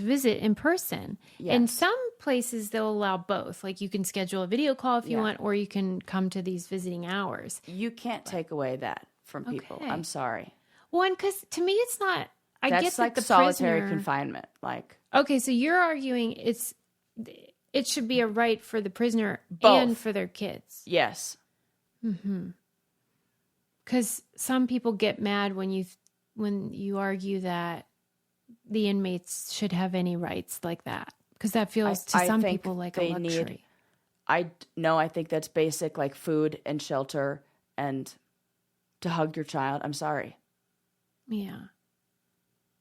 visit in person. Yes. In some places, they'll allow both. Like, you can schedule a video call if you want, or you can come to these visiting hours. You can't take away that from people. Okay. I'm sorry. Well, and because to me, it's not. That's like solitary confinement. Like, okay, so you're arguing it should be a right for the prisoner both. And for their kids. Yes. Mm-hmm. Because some people get mad when you argue that the inmates should have any rights like that, because that feels to some people like a luxury. I think that's basic, like food and shelter and to hug your child. I'm sorry. Yeah.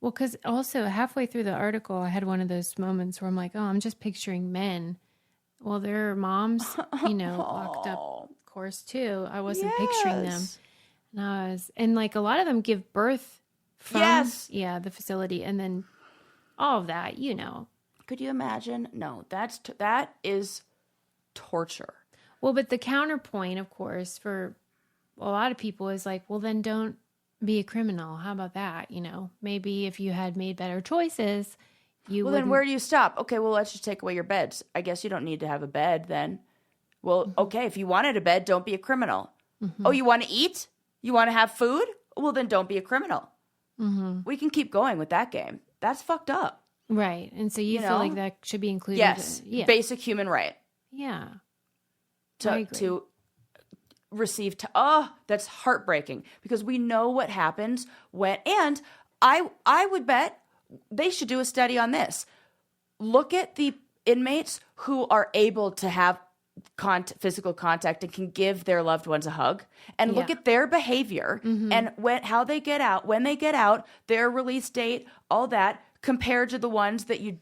Well, because also halfway through the article, I had one of those moments where I'm like, oh, I'm just picturing men. Well, their moms, locked up, of course, too. I wasn't picturing them. And like a lot of them give birth from the facility, and then all of that, Could you imagine? No, that is torture. Well, but the counterpoint, of course, for a lot of people is like, well, then don't be a criminal. How about that? Maybe if you had made better choices, then where do you stop? Okay, well, let's just take away your beds. I guess you don't need to have a bed then. Well, okay, if you wanted a bed, don't be a criminal. Mm-hmm. Oh, you want to eat? You want to have food? Well, then don't be a criminal. Mm-hmm. We can keep going with that game. That's fucked up. Right. And so you feel like that should be included. Yes. Basic human right. Yeah. To receive that's heartbreaking, because we know what happens when, and I would bet they should do a study on this. Look at the inmates who are able to have physical contact and can give their loved ones a hug, and look at their behavior and how they get out, when they get out, their release date, all that, compared to the ones that you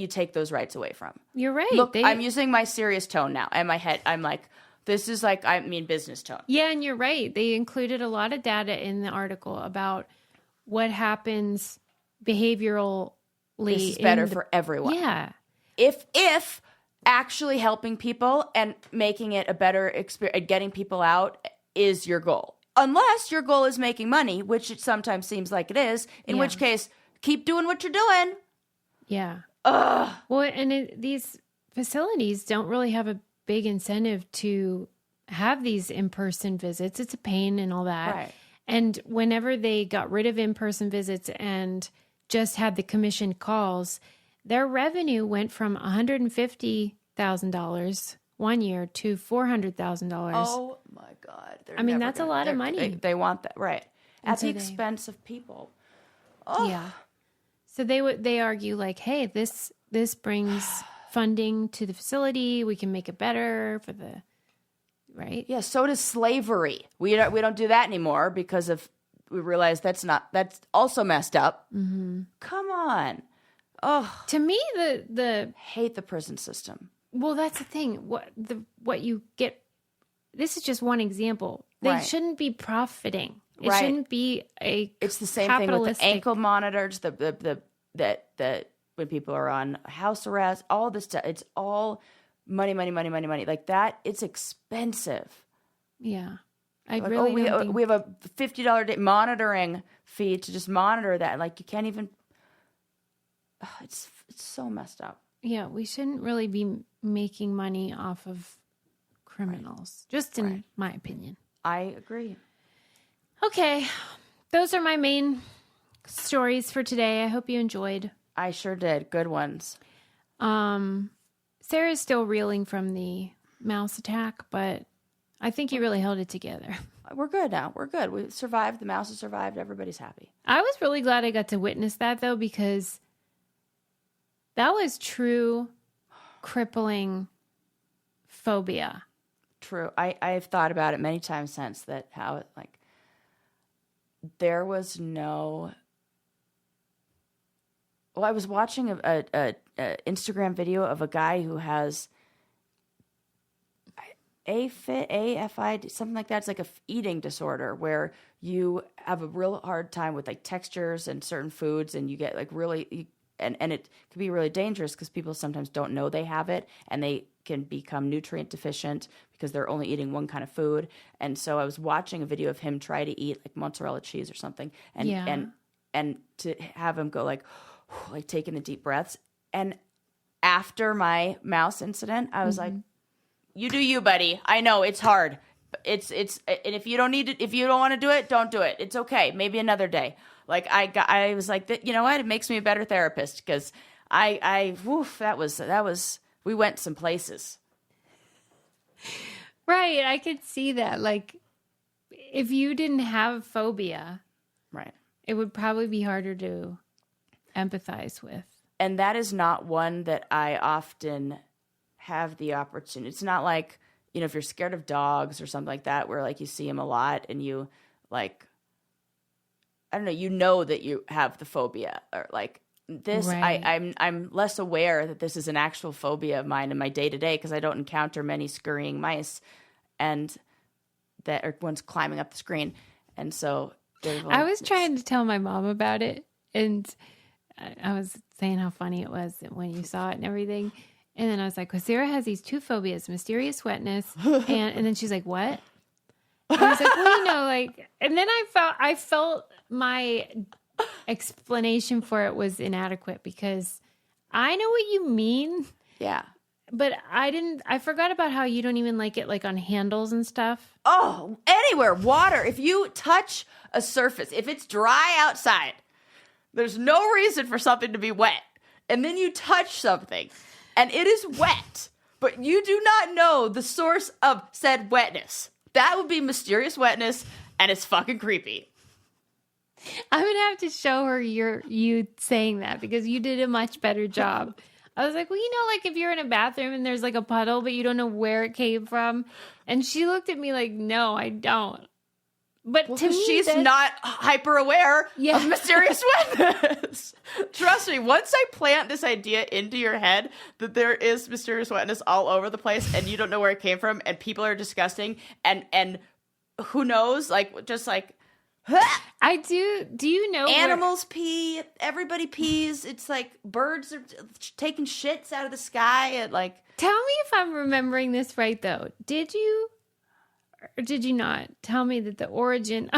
take those rights away from. You're right. Look, I'm using my serious tone now. In my head, I'm like, this is like, I mean, business tone. Yeah, and you're right. They included a lot of data in the article about what happens behaviorally. This is better for everyone. Yeah. If actually helping people and making it a better experience, getting people out is your goal. Unless your goal is making money, which it sometimes seems like it is, in which case, keep doing what you're doing. Yeah. Ugh. Well, and these facilities don't really have a big incentive to have these in-person visits. It's a pain and all that. Right. And whenever they got rid of in-person visits and just had the commission calls, their revenue went from $150,000 one year to $400,000. Oh my God. That's a lot of money. They want that. Right. At the expense of people. Oh. Yeah. So they argue like, hey, this brings funding to the facility. We can make it better for the, right? Yeah. So does slavery. We don't do that anymore because we realize that's also messed up. Mm-hmm. Come on. Oh, to me, the hate the prison system. Well, that's the thing. What you get. This is just one example. They shouldn't be profiting. It shouldn't be It's the same thing with the ankle monitors. The when people are on house arrest, all this stuff. It's all money. Like that. It's expensive. Yeah. We have a $50 day monitoring fee to just monitor that. Like you can't even. It's so messed up. Yeah, we shouldn't really be making money off of criminals, just in my opinion. I agree. Okay, those are my main stories for today. I hope you enjoyed. I sure did. Good ones. Sarah's still reeling from the mouse attack, but I think you really held it together. We're good now. We're good. We survived. The mouse has survived. Everybody's happy. I was really glad I got to witness that, though, because that was true crippling phobia. True. I've thought about it many times since, that how it, like, there was no. Well, I was watching a Instagram video of a guy who has AFI, something like that. It's like a eating disorder where you have a real hard time with like textures and certain foods, and you get like really, and it can be really dangerous because people sometimes don't know they have it, and they can become nutrient deficient because they're only eating one kind of food. And so I was watching a video of him try to eat like mozzarella cheese or something, and to have him go like taking the deep breaths. And after my mouse incident, I was like, you do you, buddy. I know it's hard. It's and if you don't need it, if you don't want to do it, don't do it. It's okay. Maybe another day. Like I was like, you know what? It makes me a better therapist because that was we went some places. Right. I could see that. Like if you didn't have phobia, right, it would probably be harder to empathize with. And that is not one that I often have the opportunity. It's not like if you're scared of dogs or something like that, where like you see them a lot and you like, I don't know, that you have the phobia or like this. Right. I'm less aware that this is an actual phobia of mine in my day to day because I don't encounter many scurrying mice and that are ones climbing up the screen. And so I was trying to tell my mom about it, and I was saying how funny it was when you saw it and everything. And then I was like, well, Sarah has these 2 phobias, mysterious wetness. And then she's like, what? And I was like, well, like, and then I felt my explanation for it was inadequate because I know what you mean. Yeah. But I forgot about how you don't even like it like on handles and stuff. Oh, anywhere, water. If you touch a surface, if it's dry outside, there's no reason for something to be wet. And then you touch something and it is wet, but you do not know the source of said wetness. That would be mysterious wetness, and it's fucking creepy. I'm going to have to show her you saying that because you did a much better job. I was like, well, like if you're in a bathroom and there's like a puddle, but you don't know where it came from. And she looked at me like, no, I don't. But to me, she's not hyper aware of mysterious wetness. Trust me, once I plant this idea into your head that there is mysterious wetness all over the place and you don't know where it came from and people are disgusting and who knows, like just like I do. Do you know animals pee? Everybody pees. It's like birds are taking shits out of the sky. And like, tell me if I'm remembering this right, though. Did you or did you not tell me that the origin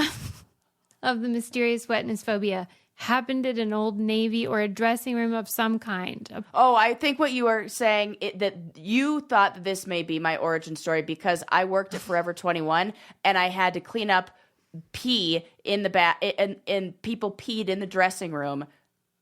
of the mysterious wetness phobia happened at an Old Navy or a dressing room of some kind? Oh, I think what you are saying that you thought that this may be my origin story because I worked at Forever 21 and I had to clean up pee in the and people peed in the dressing room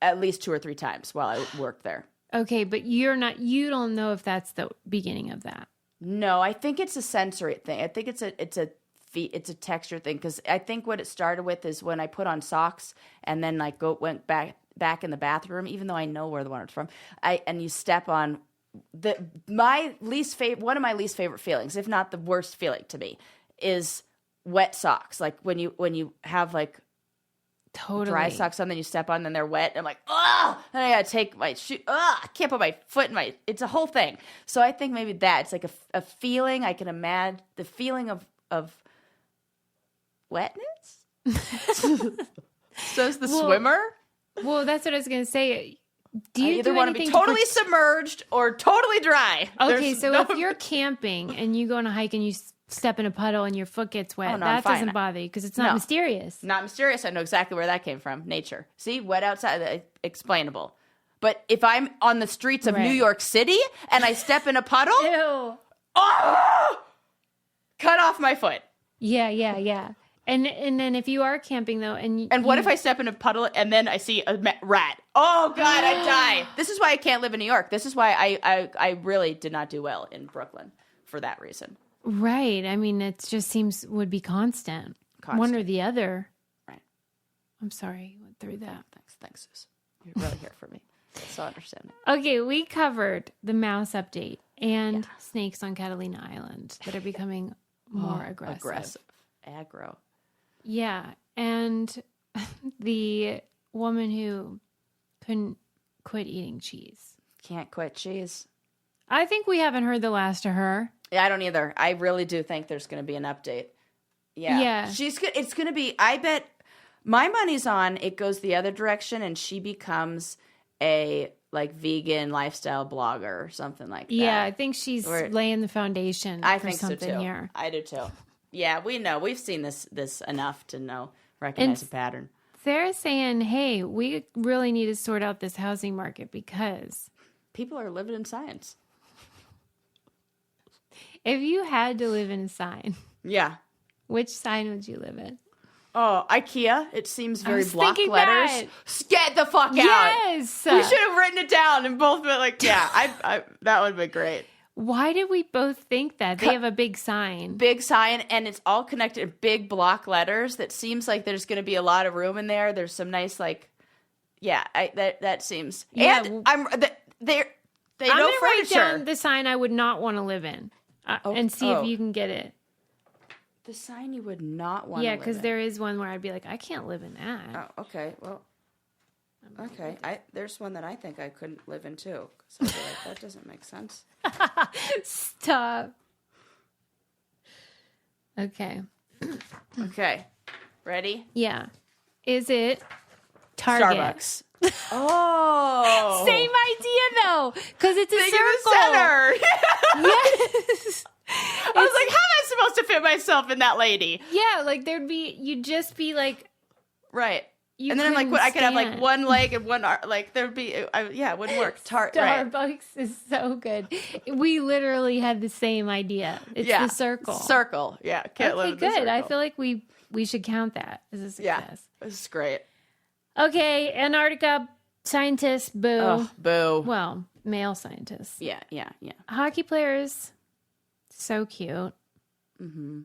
at least 2 or 3 times while I worked there. Okay, but you don't know if that's the beginning of that. No, I think it's a sensory thing. I think it's a texture thing because I think what it started with is when I put on socks and then like went back in the bathroom, even though I know where the water's from. And you step on one of my least favorite feelings, if not the worst feeling to me, is wet socks. Like when you have like dry socks on, then you step on, then they're wet. And I'm like, oh, and I gotta take my shoe. Oh, I can't put my foot in my. It's a whole thing. So I think maybe it's like a feeling. I can imagine the feeling of wetness. So is the swimmer. Well, that's what I was gonna say. Do you either want to be totally submerged or totally dry? Okay, so if you're camping and you go on a hike and you step in a puddle and your foot gets wet, that doesn't bother you because it's not mysterious. Not mysterious. I know exactly where that came from. Nature. See, wet outside, explainable. But if I'm on the streets of New York City and I step in a puddle, ew. Oh, cut off my foot. Yeah. And then if you are camping though, and what if I step in a puddle and then I see a rat? Oh God, I die. This is why I can't live in New York. This is why I really did not do well in Brooklyn for that reason. Right. I mean, it just would be constant. One or the other. Right. I'm sorry. I went through that. Thanks, Susie. You're really here for me. So understanding. Okay, we covered the mouse update and snakes on Catalina Island that are becoming more aggressive. Aggro. Yeah. And the woman who couldn't quit eating cheese. Can't quit cheese. I think we haven't heard the last of her. Yeah, I don't either. I really do think there's going to be an update. Yeah. It's going to be, I bet my money's on it goes the other direction and she becomes a like vegan lifestyle blogger or something like that. Yeah, I think she's laying the foundation for something so too. Here. I do too. Yeah, we know. We've seen this enough to recognize a pattern. Sarah's saying, hey, we really need to sort out this housing market because people are living in science. If you had to live in a sign. Yeah. Which sign would you live in? Oh, IKEA. It seems very block letters. Get the fuck out. Yes. We should have written it down and both been like, yeah, I that would be great. Why did we both think that? They have a big sign. Big sign, and it's all connected. Big block letters. That seems like there's going to be a lot of room in there. There's some nice, like, that seems. Yeah, and they know furniture. Write down the sign I would not want to live in. and see if you can get it. The sign you would not want to Yeah, live because in. there is one where I'd be like, I can't live in that. Oh, okay. Well, okay. There's one that I think I couldn't live in, too. So I'd be like, that doesn't make sense. Stop. Okay. Okay. Ready? Yeah. Is it Target? Starbucks. Oh. Same idea, though, because it's a Think circle. In the center. Yes. I was like, how am I supposed to fit myself in that lady? Yeah, like you'd just be like. Right. You and then I'm like, what? I could have like stand. one leg and one arm. Like there'd be, it wouldn't work. Starbucks right. is so good. We literally had the same idea. It's the circle. Circle. Yeah. Can't live in the good. circle. I feel like we should count that as a success. Yeah. This is great. Okay, Antarctica scientists, boo. Oh, boo. Well, male scientists. Yeah. Hockey players, so cute. Mm-hmm.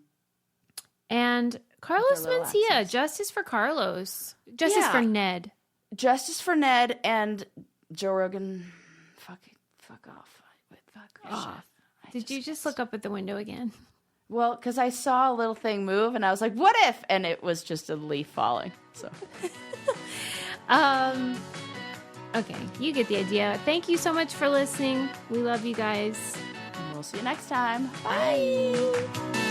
And Carlos Mencia, justice for Carlos. Justice for Ned. Justice for Ned and Joe Rogan. Fuck off. Fuck off. Did you just look up at the window again? Well, because I saw a little thing move, and I was like, what if? And it was just a leaf falling. So. Okay, you get the idea. Thank you so much for listening. We love you guys. And we'll see you next time. Bye.